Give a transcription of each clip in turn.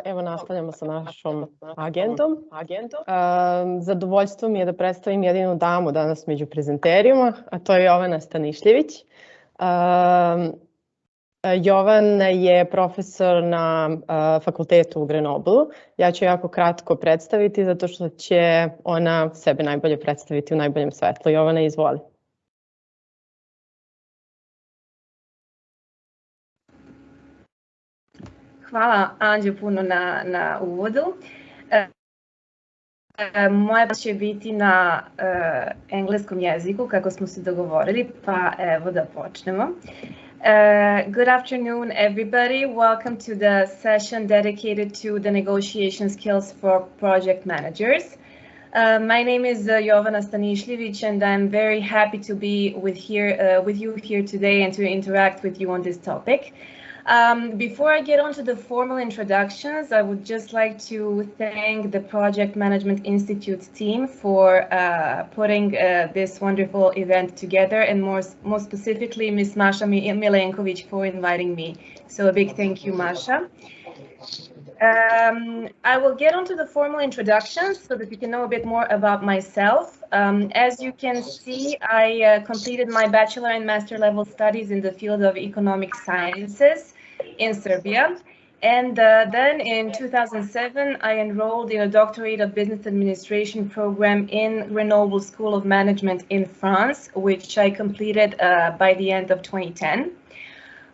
Evo nastavljamo sa našom agendom. Zadovoljstvo mi je da predstavim jedinu damu danas među prezenterima, a to je Jovana Stanišljević. Jovana je profesor na fakultetu u Grenoblu. Ja ću jako kratko predstaviti zato što će ona sebe najbolje predstaviti u najboljem svetlu. Jovana, izvoli. Hvala Anđe puno na uvodu. Moja će biti na engleskom jeziku kako smo se dogovorili, pa evo da počnemo. Good afternoon everybody. Welcome to the session dedicated to the negotiation skills for project managers. My name is Jovana Stanišljević and I'm very happy to be with you here today and to interact with you on this topic. Before I get on to the formal introductions, I would just like to thank the Project Management Institute team for putting this wonderful event together, and more specifically, Ms. Masha Milenković for inviting me. So a big thank you, Masha. I will get on to the formal introductions so that you can know a bit more about myself. As you can see, I completed my bachelor and master level studies in the field of economic sciences in Serbia. And then in 2007, I enrolled in a doctorate of business administration program in Grenoble School of Management in France, which I completed by the end of 2010.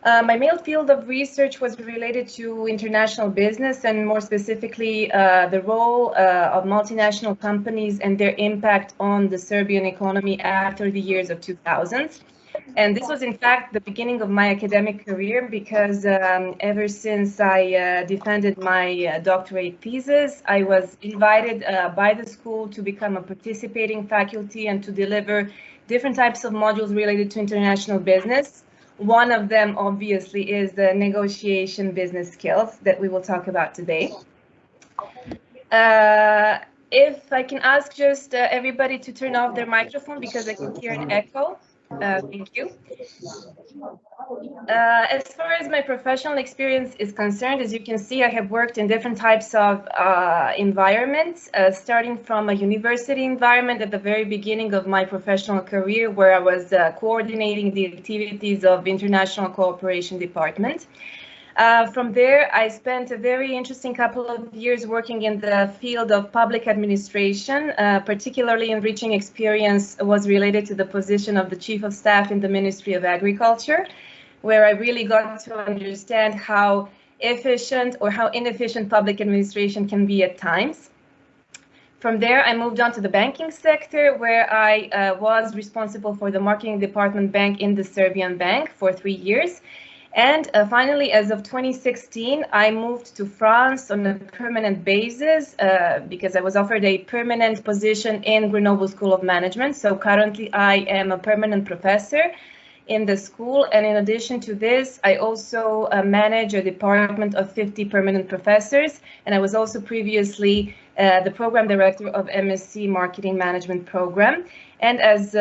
My main field of research was related to international business and more specifically the role of multinational companies and their impact on the Serbian economy after the years of 2000s. And this was in fact the beginning of my academic career because ever since I defended my doctorate thesis, I was invited by the school to become a participating faculty and to deliver different types of modules related to international business. One of them, obviously, is the negotiation business skills that we will talk about today. If I can ask just everybody to turn off their microphone because I can hear an echo. Thank you. As far as my professional experience is concerned, as you can see, I have worked in different types of environments, starting from a university environment at the very beginning of my professional career, where I was coordinating the activities of International Cooperation Department. From there, I spent a very interesting couple of years working in the field of public administration. Particularly enriching experience was related to the position of the Chief of Staff in the Ministry of Agriculture, where I really got to understand how efficient or how inefficient public administration can be at times. From there, I moved on to the banking sector, where I was responsible for the marketing department bank in the Serbian bank for 3 years. And finally, as of 2016, I moved to France on a permanent basis because I was offered a permanent position in Grenoble School of Management. So currently I am a permanent professor in the school. And in addition to this, I also manage a department of 50 permanent professors. And I was also previously the program director of MSc Marketing Management Program. And as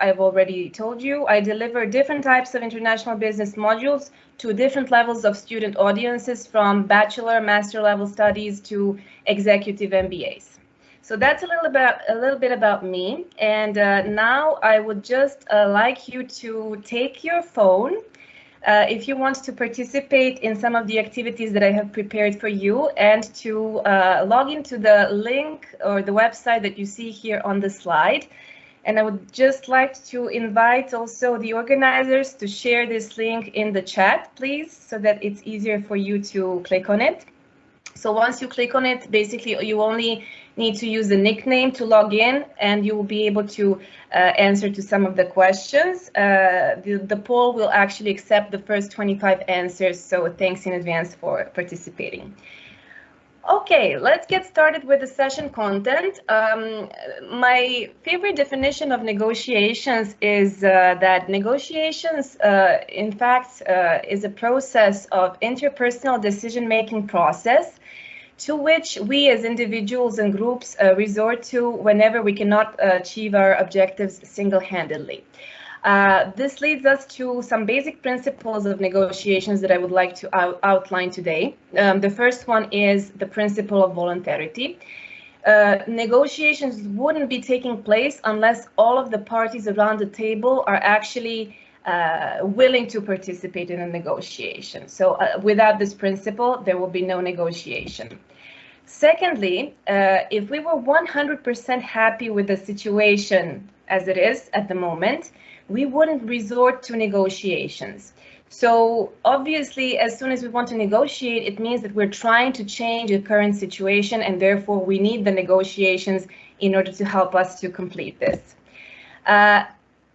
I've already told you, I deliver different types of international business modules to different levels of student audiences, from bachelor, master level studies to executive MBAs. So that's a little bit about me. And now I would just like you to take your phone if you want to participate in some of the activities that I have prepared for you, and to log into the link or the website that you see here on the slide. And I would just like to invite also the organizers to share this link in the chat, please, so that it's easier for you to click on it. So once you click on it, basically you only need to use the nickname to log in, and you will be able to answer to some of the questions. The poll will actually accept the first 25 answers, so thanks in advance for participating. Okay, let's get started with the session content. My favorite definition of negotiations is that negotiations, in fact, is a process of interpersonal decision-making process to which we as individuals and groups resort to whenever we cannot achieve our objectives single-handedly. This leads us to some basic principles of negotiations that I would like to outline today. The first one is the principle of voluntarity. Negotiations wouldn't be taking place unless all of the parties around the table are actually willing to participate in a negotiation. So without this principle, there will be no negotiation. Secondly, if we were 100% happy with the situation as it is at the moment, we wouldn't resort to negotiations. So obviously, as soon as we want to negotiate, it means that we're trying to change the current situation, and therefore we need the negotiations in order to help us to complete this.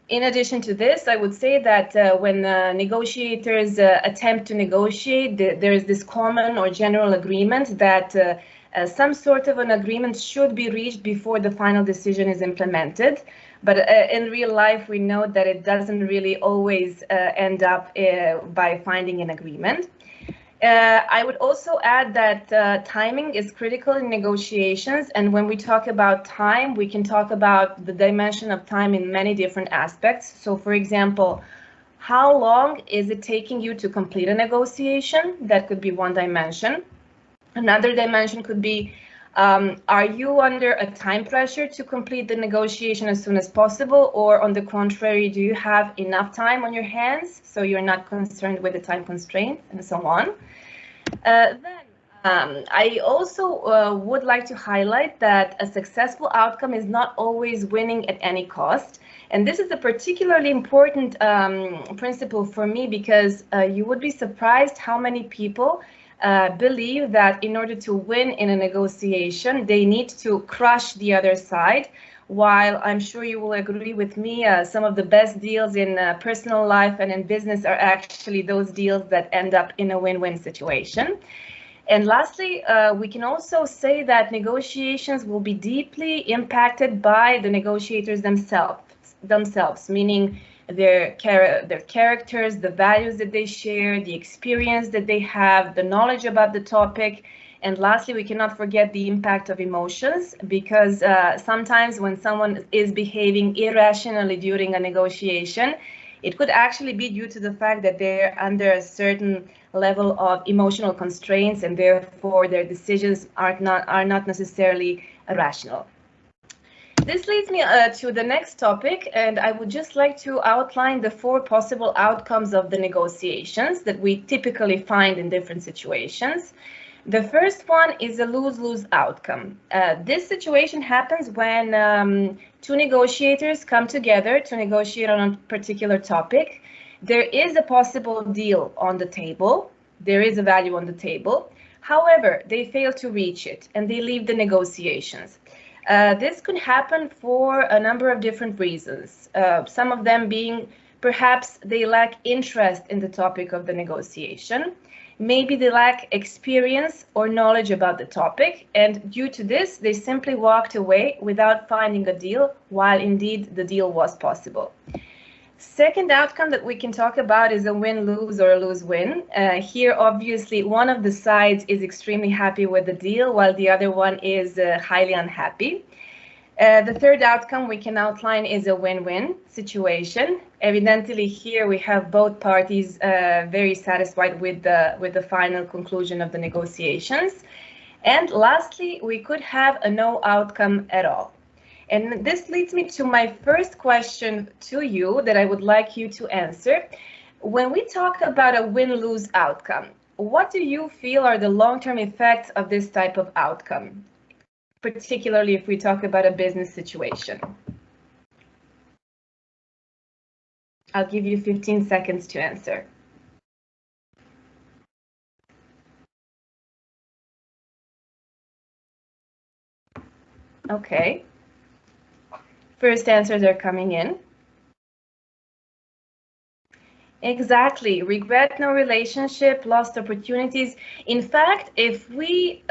In addition to this, I would say that when negotiators attempt to negotiate, there is this common or general agreement that some sort of an agreement should be reached before the final decision is implemented. But in real life, we know that it doesn't really always end up by finding an agreement. I would also add that timing is critical in negotiations. And when we talk about time, we can talk about the dimension of time in many different aspects. So, for example, how long is it taking you to complete a negotiation? That could be one dimension. Another dimension could be, are you under a time pressure to complete the negotiation as soon as possible? Or on the contrary, do you have enough time on your hands so you're not concerned with the time constraint and so on? I also would like to highlight that a successful outcome is not always winning at any cost. And this is a particularly important principle for me because you would be surprised how many people believe that in order to win in a negotiation, they need to crush the other side. While I'm sure you will agree with me, some of the best deals in personal life and in business are actually those deals that end up in a win-win situation. And lastly, we can also say that negotiations will be deeply impacted by the negotiators themselves, meaning their characters, the values that they share, the experience that they have, the knowledge about the topic. And lastly, we cannot forget the impact of emotions, because sometimes when someone is behaving irrationally during a negotiation, it could actually be due to the fact that they're under a certain level of emotional constraints, and therefore their decisions are not necessarily rational. This leads me to the next topic, and I would just like to outline the 4 possible outcomes of the negotiations that we typically find in different situations. The first one is a lose-lose outcome. This situation happens when 2 negotiators come together to negotiate on a particular topic. There is a possible deal on the table. There is a value on the table. However, they fail to reach it and they leave the negotiations. This could happen for a number of different reasons, some of them being perhaps they lack interest in the topic of the negotiation. Maybe they lack experience or knowledge about the topic, and due to this, they simply walked away without finding a deal, while indeed the deal was possible. Second outcome that we can talk about is a win-lose or a lose-win. Here, obviously, one of the sides is extremely happy with the deal, while the other one is highly unhappy. The third outcome we can outline is a win-win situation. Evidently, here we have both parties very satisfied with the final conclusion of the negotiations. And lastly, we could have a no outcome at all. And this leads me to my first question to you that I would like you to answer. When we talk about a win-lose outcome, what do you feel are the long-term effects of this type of outcome, particularly if we talk about a business situation? I'll give you 15 seconds to answer. Okay. First answers are coming in. Exactly. Regret no relationship, lost opportunities. In fact, if we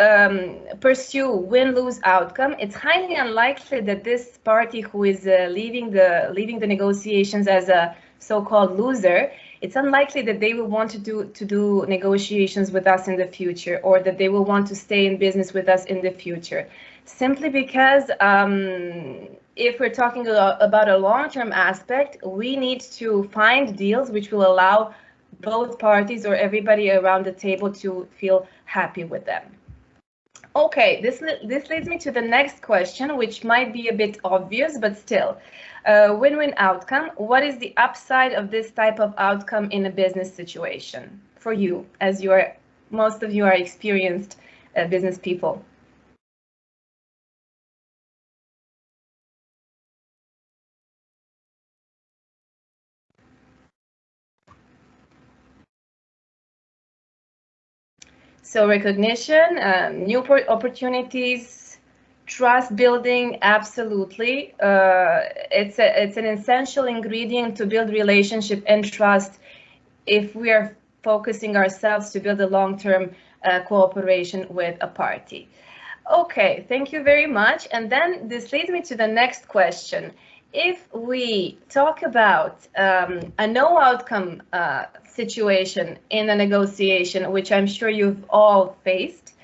pursue win-lose outcome, it's highly unlikely that this party who is leaving the negotiations as a so-called loser, it's unlikely that they will want to do negotiations with us in the future, or that they will want to stay in business with us in the future, simply because if we're talking about a long-term aspect, we need to find deals which will allow both parties or everybody around the table to feel happy with them. Okay, this leads me to the next question, which might be a bit obvious, but still. Win-win outcome. What is the upside of this type of outcome in a business situation for you, as most of you are experienced business people? So recognition, new opportunities, trust building, absolutely. It's an essential ingredient to build relationship and trust if we are focusing ourselves to build a long-term cooperation with a party. Okay, thank you very much. And then this leads me to the next question. If we talk about a no outcome situation in a negotiation, which I'm sure you've all faced,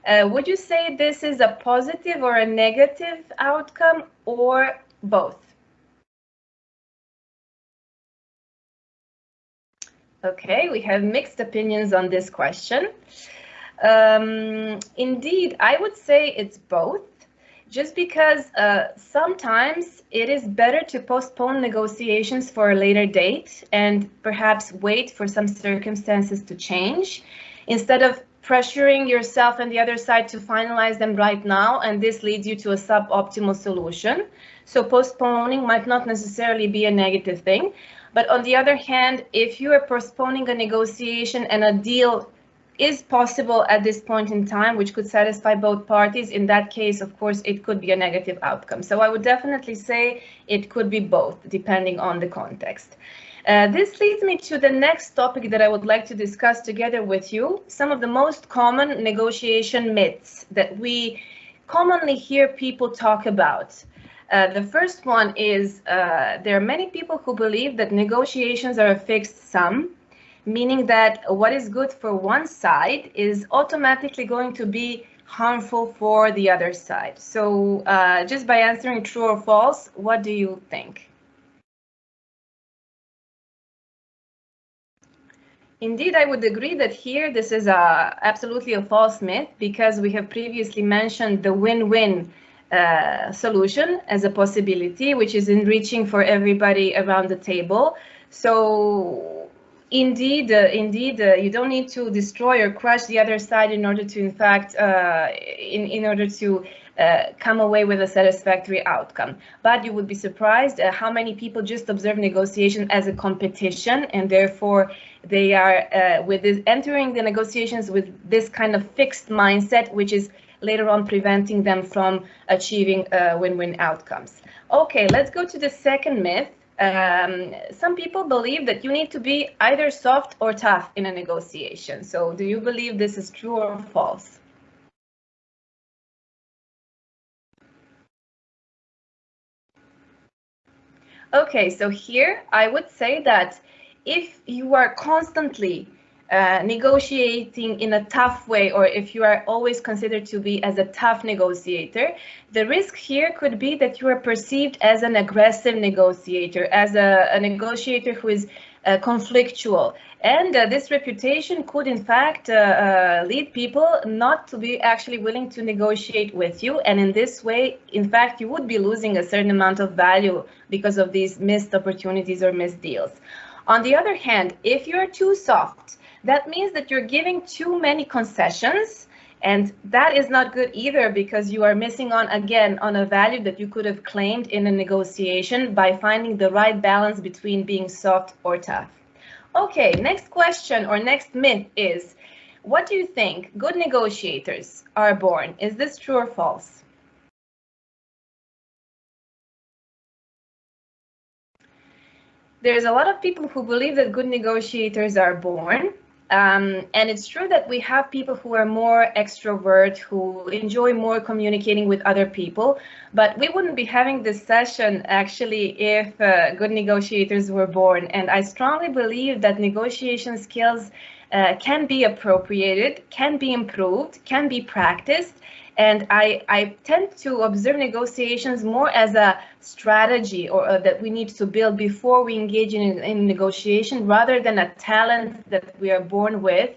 would you say this is a positive or a negative outcome, or both? Okay, we have mixed opinions on this question. Indeed, I would say it's both, just because sometimes it is better to postpone negotiations for a later date and perhaps wait for some circumstances to change, instead of pressuring yourself and the other side to finalize them right now, and this leads you to a suboptimal solution. So postponing might not necessarily be a negative thing. But on the other hand, if you are postponing a negotiation and a deal is possible at this point in time, which could satisfy both parties, in that case, of course, it could be a negative outcome. So I would definitely say it could be both, depending on the context. This leads me to the next topic that I would like to discuss together with you, some of the most common negotiation myths that we commonly hear people talk about. The first one is there are many people who believe that negotiations are a fixed sum, meaning that what is good for one side is automatically going to be harmful for the other side. So just by answering true or false, what do you think? Indeed, I would agree that here this is absolutely a false myth, because we have previously mentioned the win-win solution as a possibility, which is enriching for everybody around the table. So indeed, you don't need to destroy or crush the other side in order to, in fact, in order to come away with a satisfactory outcome. But you would be surprised how many people just observe negotiation as a competition, and therefore they are entering the negotiations with this kind of fixed mindset, which is later on preventing them from achieving win-win outcomes. Okay, let's go to the second myth. Some people believe that you need to be either soft or tough in a negotiation. So do you believe this is true or false? Okay, so here I would say that if you are constantly negotiating in a tough way, or if you are always considered to be as a tough negotiator, the risk here could be that you are perceived as an aggressive negotiator, as a negotiator who is conflictual. And this reputation could, in fact, lead people not to be actually willing to negotiate with you. And in this way, in fact, you would be losing a certain amount of value because of these missed opportunities or missed deals. On the other hand, if you're too soft, that means that you're giving too many concessions, and that is not good either, because you are missing on a value that you could have claimed in a negotiation by finding the right balance between being soft or tough. Okay, next question or next myth is, what do you think? Good negotiators are born. Is this true or false? There's a lot of people who believe that good negotiators are born. And it's true that we have people who are more extrovert, who enjoy more communicating with other people, but we wouldn't be having this session actually if good negotiators were born. And I strongly believe that negotiation skills can be appropriated, can be improved, can be practiced, And I tend to observe negotiations more as a strategy or that we need to build before we engage in negotiation, rather than a talent that we are born with.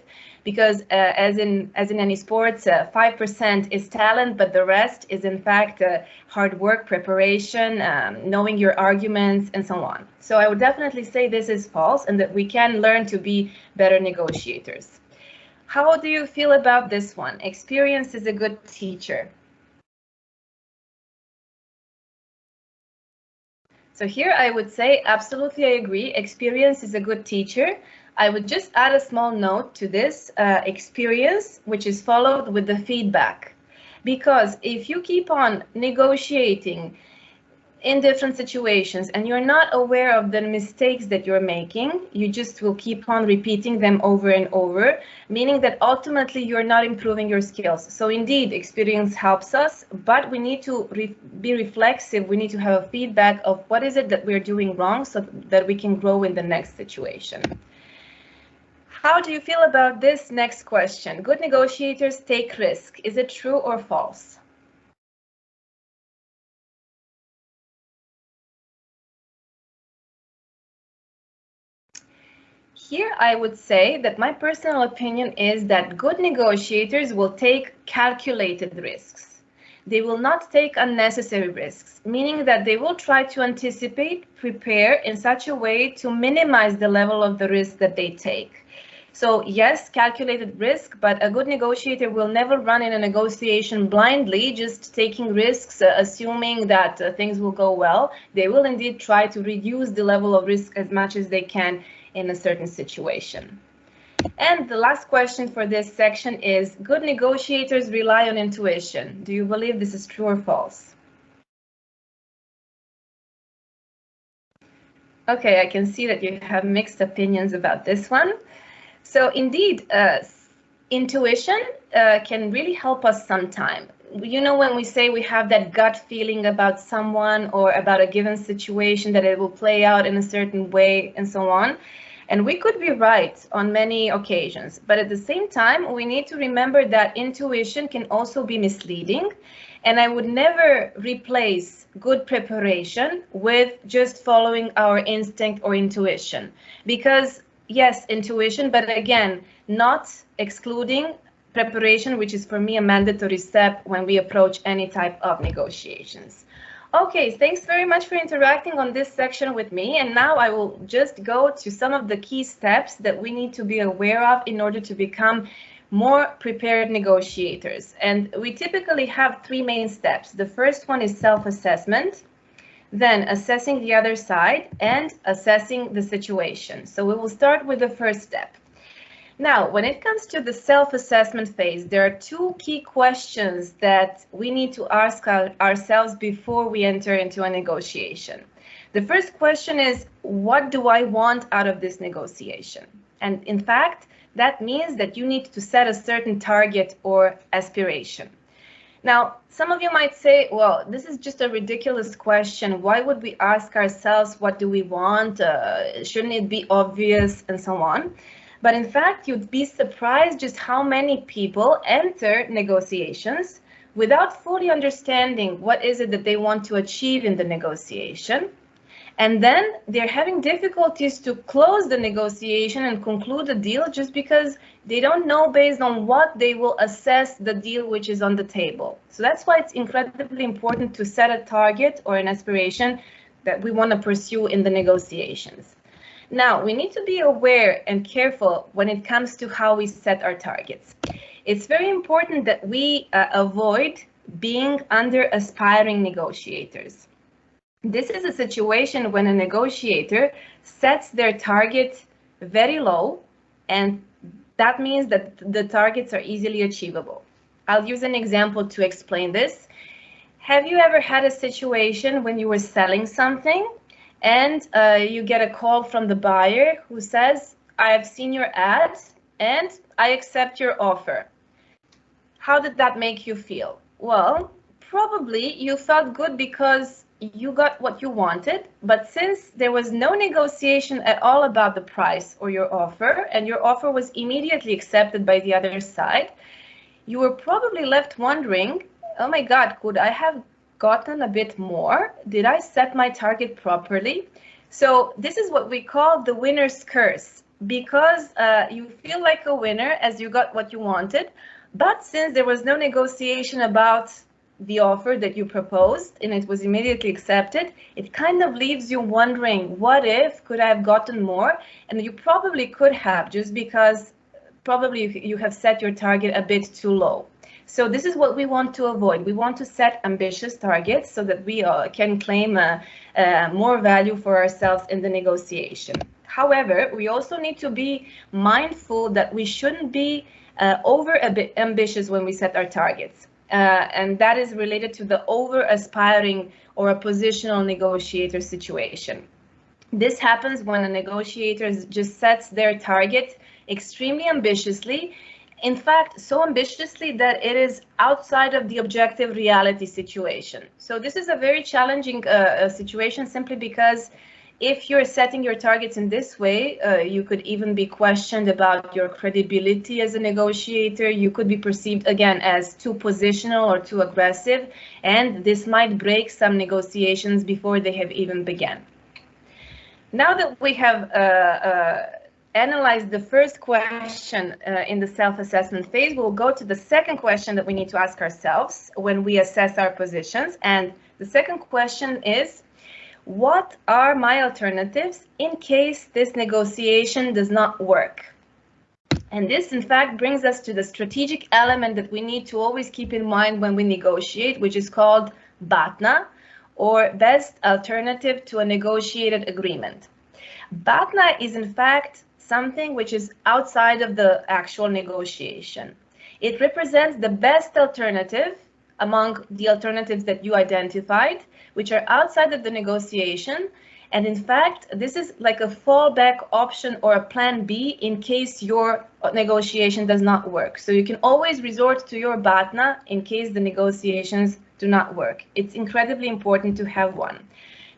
Because as in any sports, 5% is talent, but the rest is in fact hard work, preparation, knowing your arguments, and so on. So I would definitely say this is false, and that we can learn to be better negotiators. How do you feel about this one? Experience is a good teacher. So here I would say absolutely I agree. Experience is a good teacher. I would just add a small note to this experience, which is followed with the feedback. Because if you keep on negotiating in different situations and you're not aware of the mistakes that you're making, you just will keep on repeating them over and over, meaning that ultimately you're not improving your skills. So indeed, experience helps us, but we need to be reflexive. We need to have a feedback of what is it that we're doing wrong so that we can grow in the next situation. How do you feel about this next question? Good negotiators take risk. Is it true or false? Here I would say that my personal opinion is that good negotiators will take calculated risks. They will not take unnecessary risks, meaning that they will try to anticipate, prepare in such a way to minimize the level of the risk that they take. So yes, calculated risk, but a good negotiator will never run in a negotiation blindly, just taking risks, assuming that things will go well. They will indeed try to reduce the level of risk as much as they can in a certain situation. And the last question for this section is, good negotiators rely on intuition. Do you believe this is true or false? Okay, I can see that you have mixed opinions about this one. So indeed, intuition can really help us sometime. You know, when we say we have that gut feeling about someone or about a given situation, that it will play out in a certain way and so on. And we could be right on many occasions, but at the same time, we need to remember that intuition can also be misleading. And I would never replace good preparation with just following our instinct or intuition, because yes, intuition, but again, not excluding preparation, which is for me a mandatory step when we approach any type of negotiations. Okay, thanks very much for interacting on this section with me. And now I will just go to some of the key steps that we need to be aware of in order to become more prepared negotiators. And we typically have three main steps. The first one is self-assessment, then assessing the other side, and assessing the situation. So we will start with the first step. Now, when it comes to the self-assessment phase, there are two key questions that we need to ask ourselves before we enter into a negotiation. The first question is, what do I want out of this negotiation? And in fact, that means that you need to set a certain target or aspiration. Now, some of you might say, well, this is just a ridiculous question. Why would we ask ourselves, what do we want? Shouldn't it be obvious, and so on? But in fact, you'd be surprised just how many people enter negotiations without fully understanding what is it that they want to achieve in the negotiation. And then they're having difficulties to close the negotiation and conclude the deal just because they don't know based on what they will assess the deal which is on the table. So that's why it's incredibly important to set a target or an aspiration that we want to pursue in the negotiations. Now, we need to be aware and careful when it comes to how we set our targets. It's very important that we avoid being under aspiring negotiators. This is a situation when a negotiator sets their target very low, and that means that the targets are easily achievable. I'll use an example to explain this. Have you ever had a situation when you were selling something and you get a call from the buyer who says, I have seen your ad and I accept your offer? How did that make you feel? Well, probably you felt good because you got what you wanted, but since there was no negotiation at all about the price or your offer, and your offer was immediately accepted by the other side, you were probably left wondering, oh my God, could I have gotten a bit more? Did I set my target properly? So this is what we call the winner's curse, because you feel like a winner as you got what you wanted, but since there was no negotiation about the offer that you proposed and it was immediately accepted, it kind of leaves you wondering, what if, could I have gotten more? And you probably could have, just because probably you have set your target a bit too low. So this is what we want to avoid. We want to set ambitious targets so that we can claim more value for ourselves in the negotiation. However, we also need to be mindful that we shouldn't be over ambitious when we set our targets. And that is related to the over-aspiring or a positional negotiator situation. This happens when a negotiator just sets their target extremely ambitiously, in fact, so ambitiously that it is outside of the objective reality situation. So this is a very challenging situation, simply because if you're setting your targets in this way, you could even be questioned about your credibility as a negotiator. You could be perceived, again, as too positional or too aggressive, and this might break some negotiations before they have even begun. Now that we have analyzed the first question in the self-assessment phase, we'll go to the second question that we need to ask ourselves when we assess our positions. And the second question is, what are my alternatives in case this negotiation does not work? And this, in fact, brings us to the strategic element that we need to always keep in mind when we negotiate, which is called BATNA, or Best Alternative to a Negotiated Agreement. BATNA is, in fact, something which is outside of the actual negotiation. It represents the best alternative among the alternatives that you identified, which are outside of the negotiation. And in fact, this is like a fallback option or a plan B in case your negotiation does not work. So you can always resort to your BATNA in case the negotiations do not work. It's incredibly important to have one.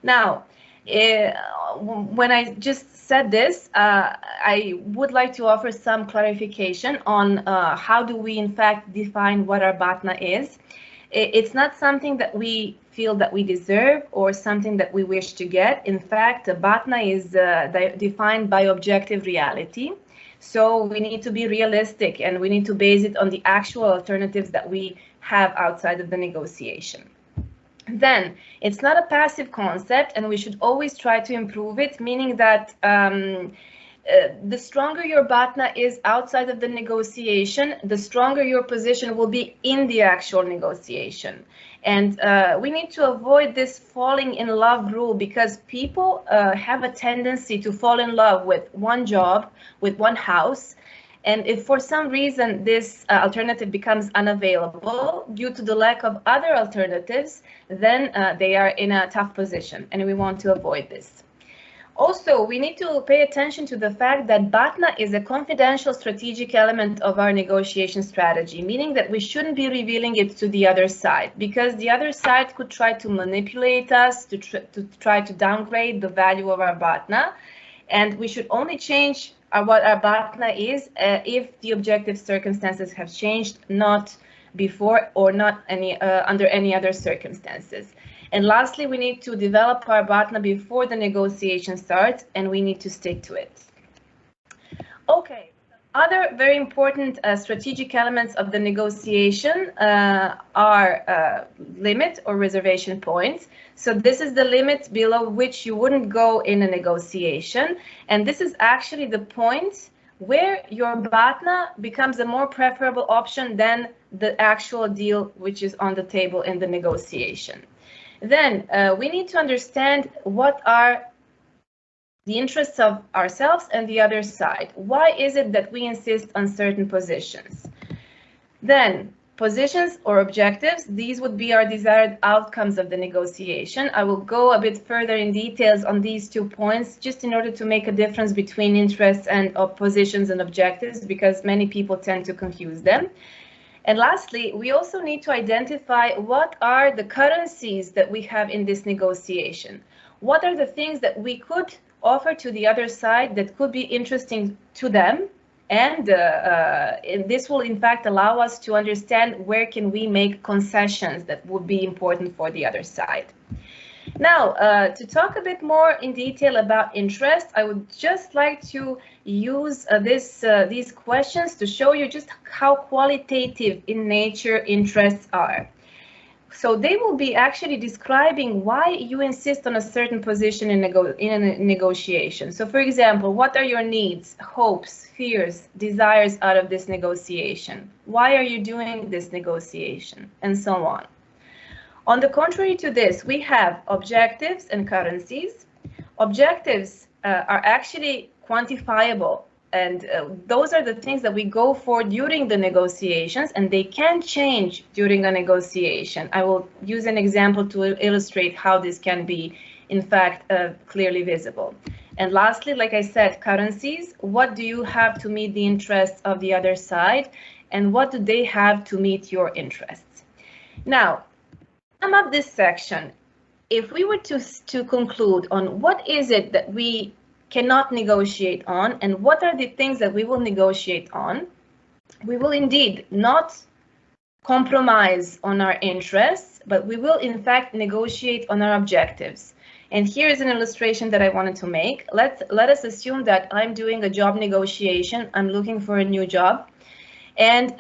Now, when I just said this, I would like to offer some clarification on how do we in fact define what our BATNA is. It's not something that we feel that we deserve or something that we wish to get. In fact, a BATNA is defined by objective reality. So we need to be realistic and we need to base it on the actual alternatives that we have outside of the negotiation. Then it's not a passive concept and we should always try to improve it, meaning that the stronger your BATNA is outside of the negotiation, the stronger your position will be in the actual negotiation. And we need to avoid this falling in love rule, because people have a tendency to fall in love with one job, with one house. And if for some reason this alternative becomes unavailable due to the lack of other alternatives, then they are in a tough position, and we want to avoid this. Also, we need to pay attention to the fact that BATNA is a confidential strategic element of our negotiation strategy, meaning that we shouldn't be revealing it to the other side, because the other side could try to manipulate us, to try to downgrade the value of our BATNA, and we should only change what our BATNA is if the objective circumstances have changed, not before or not under any other circumstances. And lastly, we need to develop our BATNA before the negotiation starts, and we need to stick to it. Okay, other very important strategic elements of the negotiation are limit or reservation points. So this is the limit below which you wouldn't go in a negotiation. And this is actually the point where your BATNA becomes a more preferable option than the actual deal which is on the table in the negotiation. Then we need to understand what are the interests of ourselves and the other side. Why is it that we insist on certain positions? Then positions or objectives, these would be our desired outcomes of the negotiation. I will go a bit further in details on these 2 points, just in order to make a difference between interests and positions and objectives, because many people tend to confuse them. And lastly, we also need to identify what are the currencies that we have in this negotiation. What are the things that we could offer to the other side that could be interesting to them And this will in fact allow us to understand where can we make concessions that would be important for the other side. Now, to talk a bit more in detail about interest, I would just like to use these questions to show you just how qualitative in nature interests are. So they will be actually describing why you insist on a certain position in a negotiation. So for example, what are your needs, hopes, fears, desires out of this negotiation? Why are you doing this negotiation? And so on. On the contrary to this, we have objectives and currencies. Objectives are actually quantifiable, and those are the things that we go for during the negotiations, and they can change during a negotiation. I will use an example to illustrate how this can be, in fact, clearly visible. And lastly, like I said, currencies. What do you have to meet the interests of the other side, and what do they have to meet your interests? Now, sum up this section. If we were to conclude on what is it that we cannot negotiate on and what are the things that we will negotiate on, we will indeed not compromise on our interests, but we will in fact negotiate on our objectives. And here is an illustration that I wanted to make. Let us assume that I'm doing a job negotiation. I'm looking for a new job, and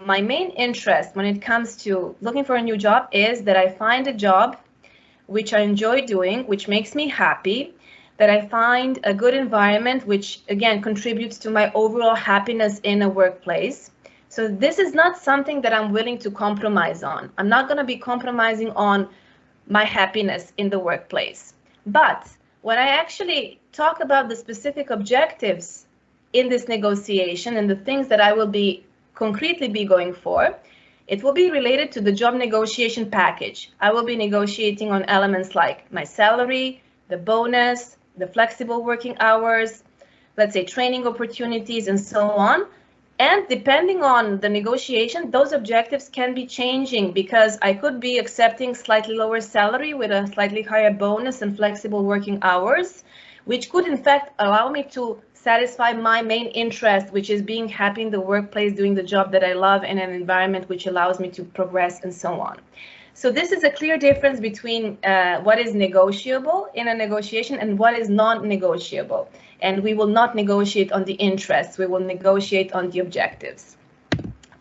my main interest when it comes to looking for a new job is that I find a job which I enjoy doing, which makes me happy, that I find a good environment, which again contributes to my overall happiness in a workplace. So this is not something that I'm willing to compromise on. I'm not going to be compromising on my happiness in the workplace. But when I actually talk about the specific objectives in this negotiation and the things that I will be concretely be going for, it will be related to the job negotiation package. I will be negotiating on elements like my salary, the bonus, the flexible working hours, let's say training opportunities, and so on. And depending on the negotiation, those objectives can be changing, because I could be accepting slightly lower salary with a slightly higher bonus and flexible working hours, which could in fact allow me to satisfy my main interest, which is being happy in the workplace, doing the job that I love in an environment which allows me to progress and so on. So this is a clear difference between what is negotiable in a negotiation and what is non-negotiable. And we will not negotiate on the interests, we will negotiate on the objectives.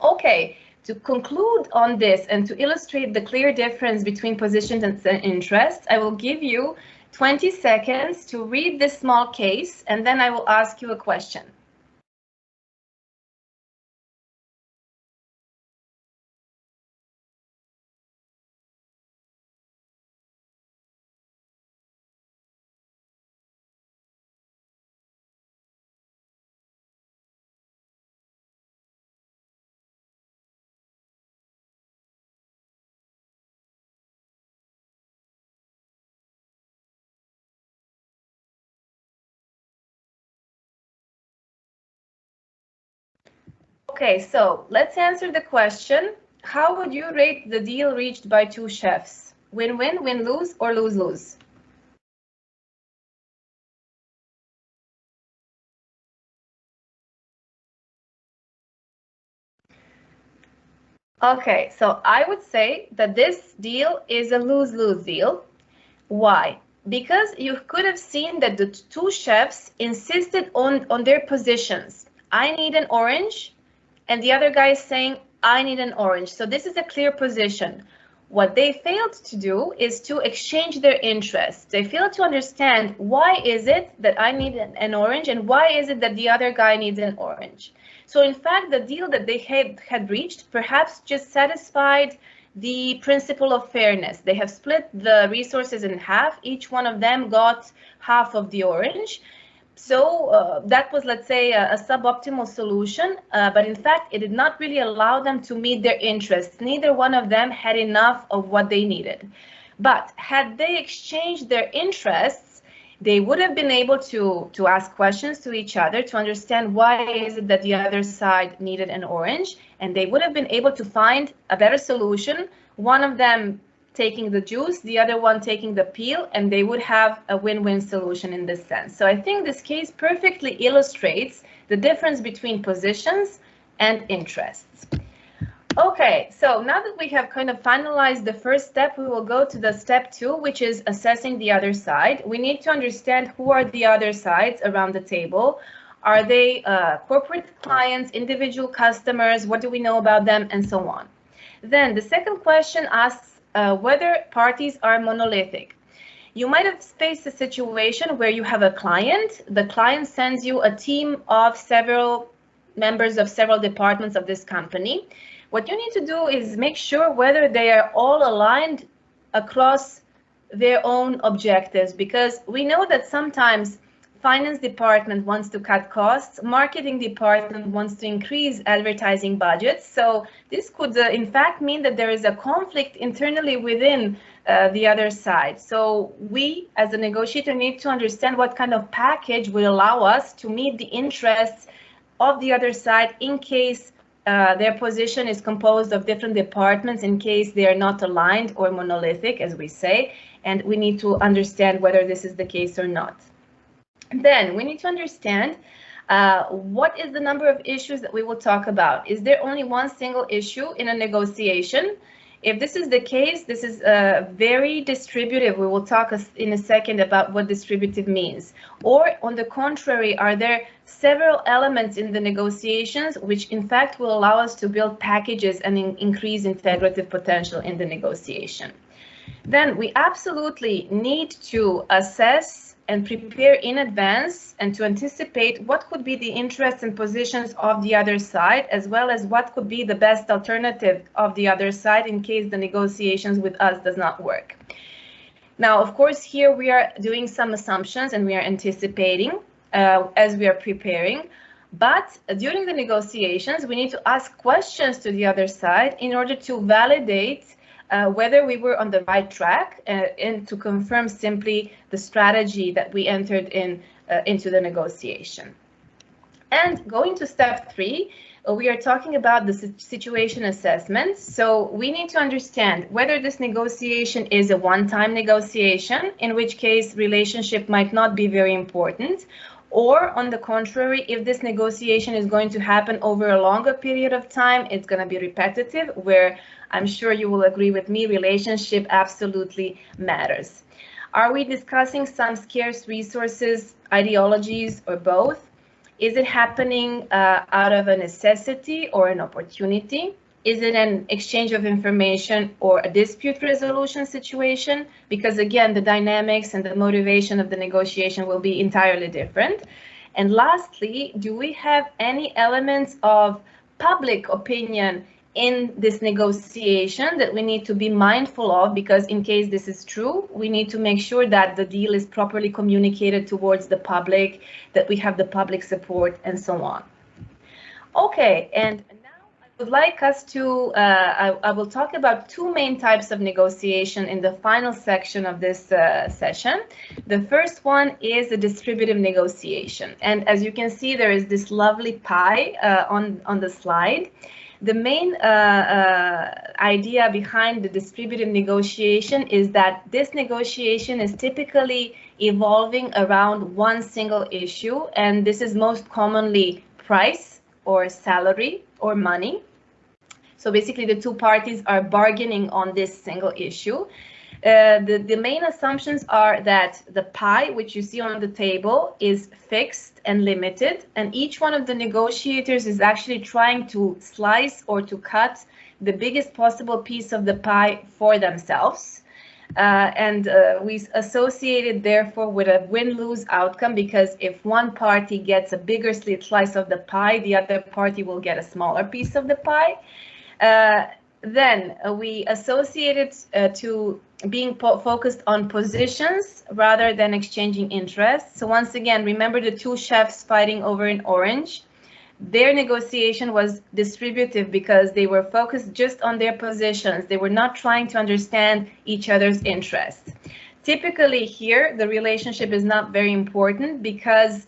Okay, to conclude on this and to illustrate the clear difference between positions and interests, I will give you 20 seconds to read this small case, and then I will ask you a question. Okay, so let's answer the question. How would you rate the deal reached by two chefs? Win-win, win-lose, or lose-lose? Okay, so I would say that this deal is a lose-lose deal. Why? Because you could have seen that the two chefs insisted on their positions. I need an orange, and the other guy is saying, I need an orange. So this is a clear position. What they failed to do is to exchange their interests. They failed to understand why is it that I need an orange and why is it that the other guy needs an orange. So in fact, the deal that they had reached perhaps just satisfied the principle of fairness. They have split the resources in half. Each one of them got half of the orange. So that was, let's say, a suboptimal solution, but in fact, it did not really allow them to meet their interests. Neither one of them had enough of what they needed. But had they exchanged their interests, they would have been able to ask questions to each other to understand why is it that the other side needed an orange, and they would have been able to find a better solution, one of them taking the juice, the other one taking the peel, and they would have a win-win solution in this sense. So I think this case perfectly illustrates the difference between positions and interests. Okay, so now that we have kind of finalized the first step, we will go to the step 2, which is assessing the other side. We need to understand who are the other sides around the table. Are they corporate clients, individual customers? What do we know about them, and so on? Then the second question asks whether parties are monolithic. You might have faced a situation where you have a client. The client sends you a team of several members of several departments of this company. What you need to do is make sure whether they are all aligned across their own objectives, because we know that sometimes finance department wants to cut costs, marketing department wants to increase advertising budgets. So this could in fact mean that there is a conflict internally within the other side. So we as a negotiator need to understand what kind of package will allow us to meet the interests of the other side in case their position is composed of different departments, in case they are not aligned or monolithic, as we say, and we need to understand whether this is the case or not. Then we need to understand what is the number of issues that we will talk about. Is there only one single issue in a negotiation? If this is the case, this is very distributive. We will talk in a second about what distributive means. Or on the contrary, are there several elements in the negotiations which in fact will allow us to build packages and increase integrative potential in the negotiation? Then we absolutely need to assess and prepare in advance and to anticipate what could be the interests and positions of the other side, as well as what could be the best alternative of the other side in case the negotiations with us does not work. Now, of course, here we are doing some assumptions and we are anticipating as we are preparing. But during the negotiations, we need to ask questions to the other side in order to validate whether we were on the right track and to confirm simply the strategy that we entered into the negotiation. And going to step 3, we are talking about the situation assessment. So we need to understand whether this negotiation is a one-time negotiation, in which case relationship might not be very important, or on the contrary, if this negotiation is going to happen over a longer period of time, it's going to be repetitive, where I'm sure you will agree with me, relationship absolutely matters. Are we discussing some scarce resources, ideologies, or both? Is it happening out of a necessity or an opportunity? Is it an exchange of information or a dispute resolution situation? Because again, the dynamics and the motivation of the negotiation will be entirely different. And lastly, do we have any elements of public opinion in this negotiation that we need to be mindful of? Because in case this is true, we need to make sure that the deal is properly communicated towards the public, that we have the public support, and so on. Okay, and I would like us to, I will talk about 2 main types of negotiation in the final section of this session. The first one is the distributive negotiation. And as you can see, there is this lovely pie on the slide. The main idea behind the distributive negotiation is that this negotiation is typically evolving around one single issue, and this is most commonly price or salary or money. So basically the 2 parties are bargaining on this single issue. The main assumptions are that the pie, which you see on the table, is fixed and limited, and each one of the negotiators is actually trying to slice or to cut the biggest possible piece of the pie for themselves. We associate it therefore with a win-lose outcome, because if one party gets a bigger slice of the pie, the other party will get a smaller piece of the pie. Then we associate it to being focused on positions rather than exchanging interests. So once again, remember the 2 chefs fighting over an orange. Their negotiation was distributive because they were focused just on their positions. They were not trying to understand each other's interests. Typically here, the relationship is not very important because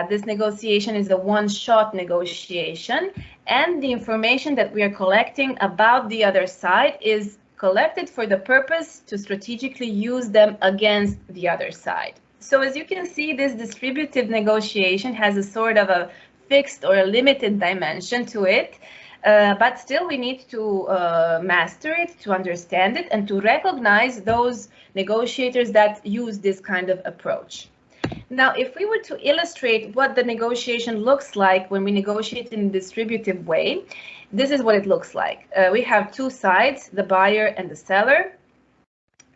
this negotiation is a one-shot negotiation, and the information that we are collecting about the other side is collected for the purpose to strategically use them against the other side. So as you can see, this distributive negotiation has a sort of a fixed or a limited dimension to it, but still we need to master it, to understand it, and to recognize those negotiators that use this kind of approach. Now, if we were to illustrate what the negotiation looks like when we negotiate in a distributive way, this is what it looks like. We have two sides, the buyer and the seller,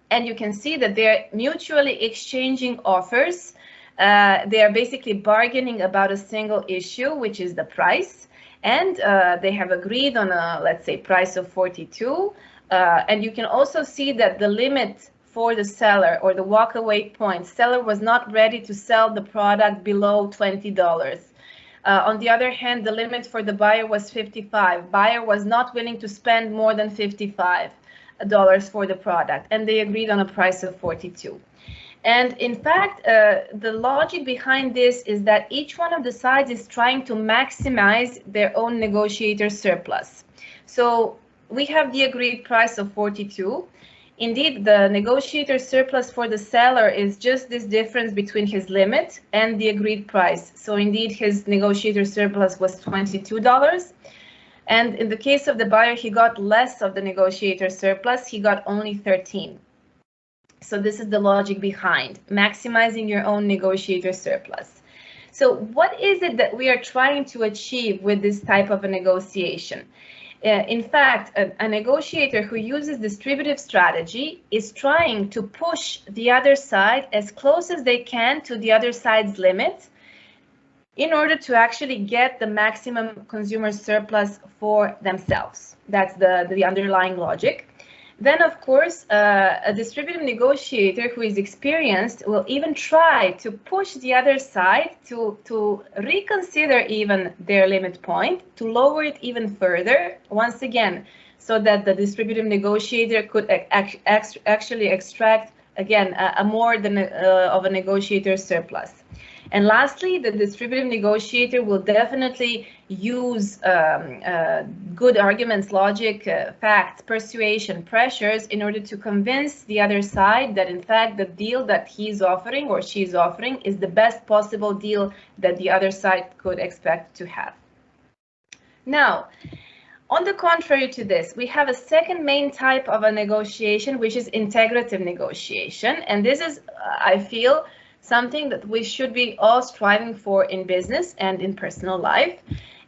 and you can see that they're mutually exchanging offers. They are basically bargaining about a single issue, which is the price, and they have agreed on a, let's say, price of 42. And you can also see that the limit for the seller, or the walkaway point, seller was not ready to sell the product below $20. On the other hand, the limit for the buyer was 55. Buyer was not willing to spend more than $55 for the product, and they agreed on a price of 42. And in fact, the logic behind this is that each one of the sides is trying to maximize their own negotiator surplus. So we have the agreed price of 42. Indeed, the negotiator surplus for the seller is just this difference between his limit and the agreed price. So indeed, his negotiator surplus was $22. And in the case of the buyer, he got less of the negotiator surplus. He got only 13. So this is the logic behind maximizing your own negotiator surplus. So what is it that we are trying to achieve with this type of a negotiation? In fact, a negotiator who uses distributive strategy is trying to push the other side as close as they can to the other side's limit in order to actually get the maximum consumer surplus for themselves. That's the underlying logic. Then, of course, a distributive negotiator who is experienced will even try to push the other side to reconsider even their limit point, to lower it even further, once again, so that the distributive negotiator could actually extract, again, a more than of a negotiator surplus. And lastly, the distributive negotiator will definitely use good arguments, logic, facts, persuasion, pressures in order to convince the other side that in fact the deal that he's offering or she's offering is the best possible deal that the other side could expect to have. Now, on the contrary to this, we have a second main type of a negotiation, which is integrative negotiation. And this is, I feel, something that we should be all striving for in business and in personal life.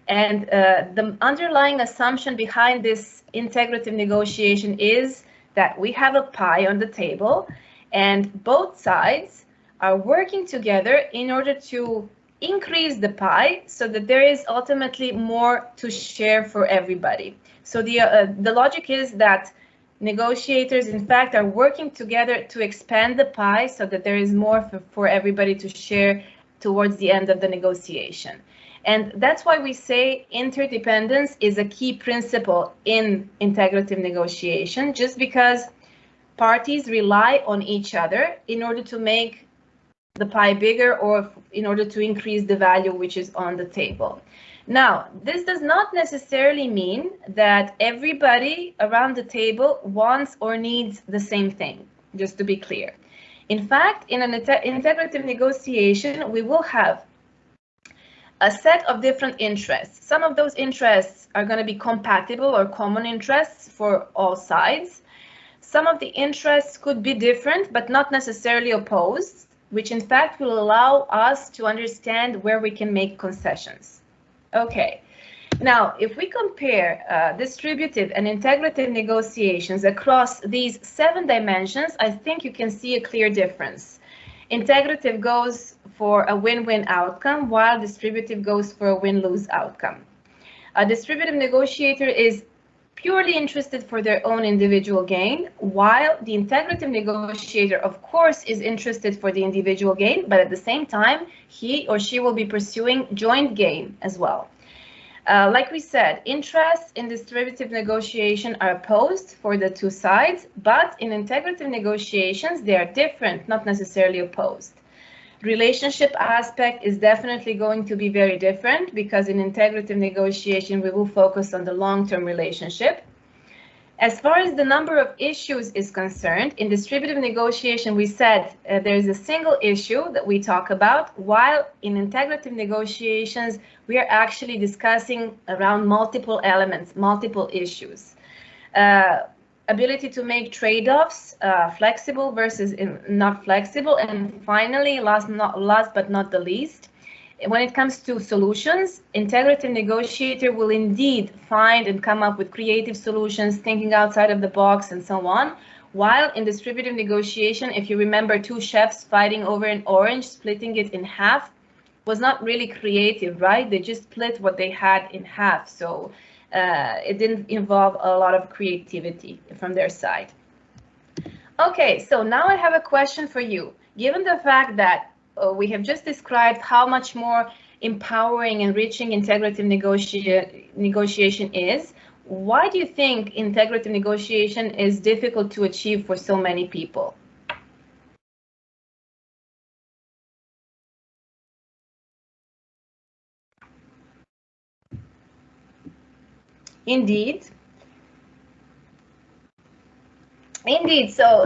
And the underlying assumption behind this integrative negotiation is that we have a pie on the table and both sides are working together in order to increase the pie so that there is ultimately more to share for everybody. So the logic is that negotiators, in fact, are working together to expand the pie so that there is more for everybody to share towards the end of the negotiation. And that's why we say interdependence is a key principle in integrative negotiation, just because parties rely on each other in order to make the pie bigger or in order to increase the value which is on the table. Now, this does not necessarily mean that everybody around the table wants or needs the same thing, just to be clear. In fact, in an integrative negotiation, we will have a set of different interests. Some of those interests are going to be compatible or common interests for all sides. Some of the interests could be different, but not necessarily opposed, which in fact will allow us to understand where we can make concessions. Okay, now if we compare distributive and integrative negotiations across these 7 dimensions, I think you can see a clear difference. Integrative goes for a win-win outcome, while distributive goes for a win-lose outcome. A distributive negotiator is purely interested for their own individual gain, while the integrative negotiator, of course, is interested for the individual gain, but at the same time, he or she will be pursuing joint gain as well. Like we said, interests in distributive negotiation are opposed for the two sides, but in integrative negotiations, they are different, not necessarily opposed. Relationship aspect is definitely going to be very different because in integrative negotiation, we will focus on the long-term relationship. As far as the number of issues is concerned, in distributive negotiation, we said there's a single issue that we talk about, while in integrative negotiations, we are actually discussing around multiple elements, multiple issues. Ability to make trade-offs, flexible versus not flexible, and finally, last but not the least, when it comes to solutions, integrative negotiator will indeed find and come up with creative solutions, thinking outside of the box and so on. While in distributive negotiation, if you remember two chefs fighting over an orange, splitting it in half, was not really creative, right? They just split what they had in half. So it didn't involve a lot of creativity from their side. Okay, so now I have a question for you. Given the fact that we have just described how much more empowering and enriching integrative negotiation is, why do you think integrative negotiation is difficult to achieve for so many people? Indeed. Indeed. So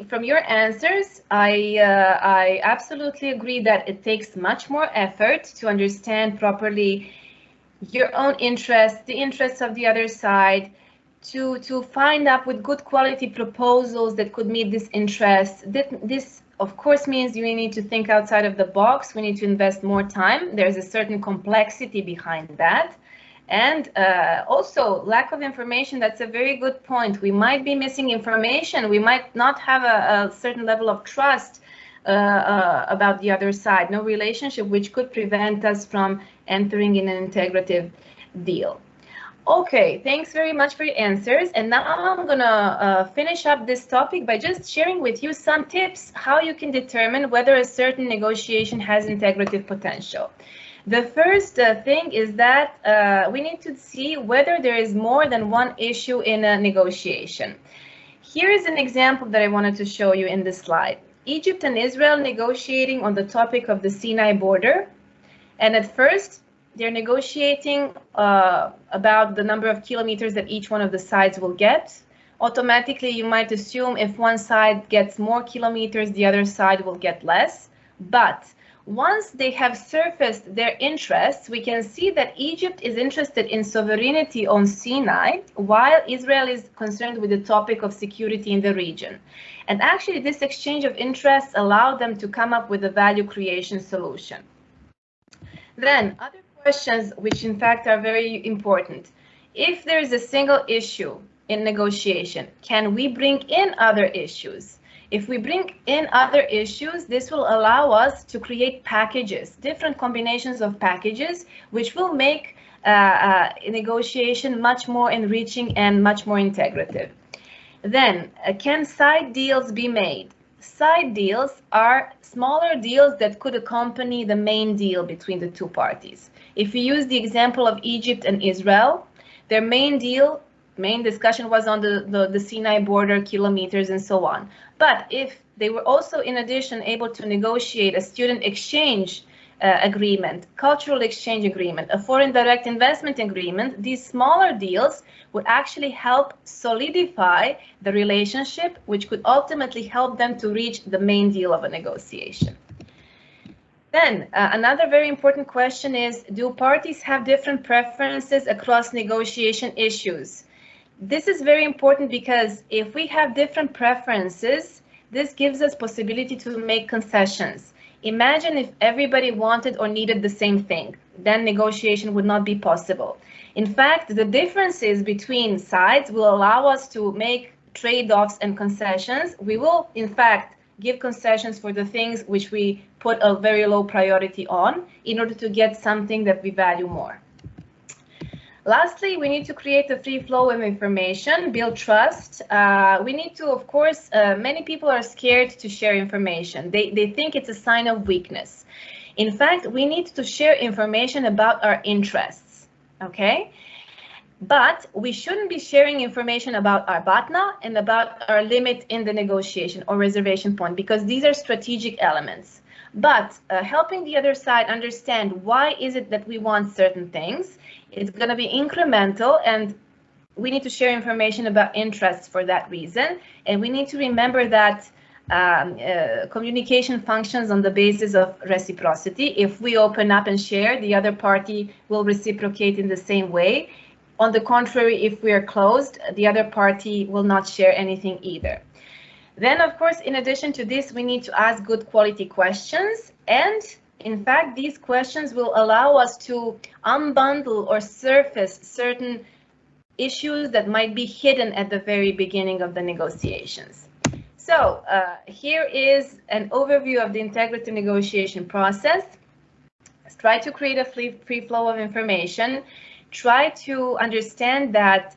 from your answers, I absolutely agree that it takes much more effort to understand properly your own interests, the interests of the other side, to find up with good quality proposals that could meet this interest. This, of course, means you need to think outside of the box. We need to invest more time. There's a certain complexity behind that. And also lack of information, that's a very good point. We might be missing information. We might not have a certain level of trust about the other side, no relationship, which could prevent us from entering in an integrative deal. Okay, thanks very much for your answers. And now I'm gonna finish up this topic by just sharing with you some tips how you can determine whether a certain negotiation has integrative potential. The first thing is that we need to see whether there is more than one issue in a negotiation. Here is an example that I wanted to show you in this slide. Egypt and Israel negotiating on the topic of the Sinai border. And at first, they're negotiating about the number of kilometers that each one of the sides will get. Automatically, you might assume if one side gets more kilometers, the other side will get less. But once they have surfaced their interests, we can see that Egypt is interested in sovereignty on Sinai, while Israel is concerned with the topic of security in the region. And actually, this exchange of interests allowed them to come up with a value creation solution. Then, other questions, which in fact are very important. If there is a single issue in negotiation, can we bring in other issues? If we bring in other issues, this will allow us to create packages, different combinations of packages, which will make negotiation much more enriching and much more integrative. Then, can side deals be made? Side deals are smaller deals that could accompany the main deal between the two parties. If we use the example of Egypt and Israel, their main discussion was on the Sinai border, kilometers, and so on. But if they were also, in addition, able to negotiate a student exchange agreement, cultural exchange agreement, a foreign direct investment agreement, these smaller deals would actually help solidify the relationship, which could ultimately help them to reach the main deal of a negotiation. Then another very important question is, do parties have different preferences across negotiation issues? This is very important because if we have different preferences, this gives us possibility to make concessions. Imagine if everybody wanted or needed the same thing, then negotiation would not be possible. In fact, the differences between sides will allow us to make trade-offs and concessions. We will, in fact, give concessions for the things which we put a very low priority on in order to get something that we value more. Lastly, we need to create a free flow of information, build trust. We need to, of course, many people are scared to share information. They think it's a sign of weakness. In fact, we need to share information about our interests, okay? But we shouldn't be sharing information about our BATNA and about our limit in the negotiation or reservation point, because these are strategic elements. But helping the other side understand why is it that we want certain things, it's going to be incremental, and we need to share information about interests for that reason. And we need to remember that communication functions on the basis of reciprocity. If we open up and share, the other party will reciprocate in the same way. On the contrary, if we are closed, the other party will not share anything either. Then, of course, in addition to this, we need to ask good quality questions. And in fact, these questions will allow us to unbundle or surface certain issues that might be hidden at the very beginning of the negotiations. So here is an overview of the integrative negotiation process. Let's try to create a free flow of information. Try to understand that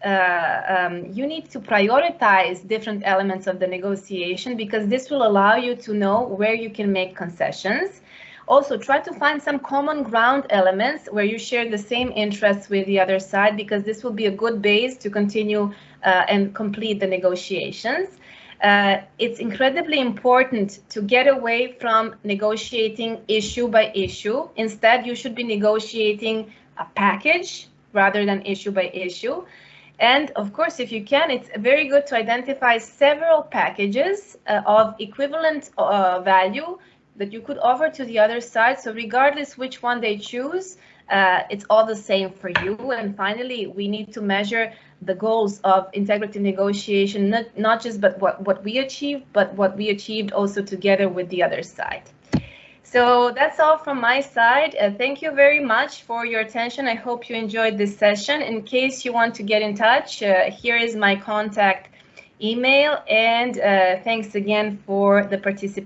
you need to prioritize different elements of the negotiation, because this will allow you to know where you can make concessions. Also, try to find some common ground elements where you share the same interests with the other side, because this will be a good base to continue and complete the negotiations. It's incredibly important to get away from negotiating issue by issue. Instead, you should be negotiating a package rather than issue by issue. And of course, if you can, it's very good to identify several packages of equivalent value that you could offer to the other side. So regardless which one they choose, it's all the same for you. And finally, we need to measure the goals of integrative negotiation, not just but what we achieved, but what we achieved also together with the other side. So that's all from my side. Thank you very much for your attention. I hope you enjoyed this session. In case you want to get in touch, here is my contact email, and thanks again for the participation.